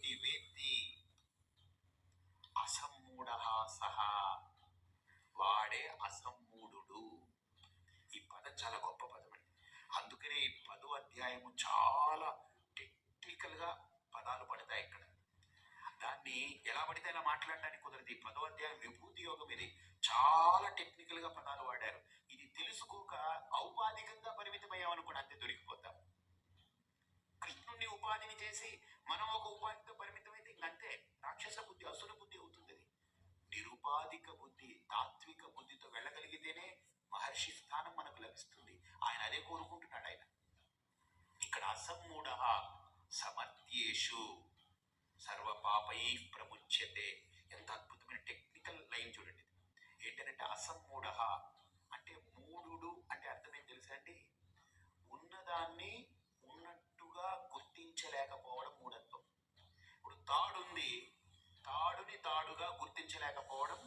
వేత్తి వేత్తి అసమ్మూఢ సహ, వాడే అసమ్మూఢుడు. ఈ పదం చాలా గొప్ప పదం అండి. అందుకనే ఈ 10వ అధ్యాయము చాలా టెక్నికల్ గా పదాలు పడతాయి ఇక్కడ. దాన్ని ఎలా పడితే అలా మాట్లాడడానికి కుదరదు. ఈ 10వ అధ్యాయం విభూతి యోగం, ఇది చాలా టెక్నికల్ గా పదాలు వాడారు. ఇది తెలుసుకోక ఔపాధికంగా పరిమితమయ్యామనుకోండి, అంతే దొరికిపోతాం. కృష్ణుణ్ణి ఉపాధిని చేసి మనం ఒక ఉపాధితో పరిమితమైతే ఇంకంతే రాక్షస బుద్ధి, అసుర బుద్ధి అవుతుంది. నిరుపాధిక బుద్ధి, తాత్విక బుద్ధితో వెళ్ళగలిగితేనే మహర్షి స్థానం మనకు లభిస్తుంది. ఆయన అదే కోరుకుంటున్నాడు. ఆయన ఇక్కడ అసమ్మూఢ సమర్థ్యేషు సర్వ పాపై ప్రముచ్యతే. ఎంత అద్భుతమైన టెక్నికల్ లైన్ చూడండి. ఏంటంటే అసమ్మూఢ అంటే మూఢుడు అంటే అర్థం ఏం తెలుసా అండి? ఉన్నదాన్ని ఉన్నట్టుగా గుర్తించలేకపోవడం మూఢత్వం. ఇప్పుడు తాడుంది, తాడుని తాడుగా గుర్తించలేకపోవడం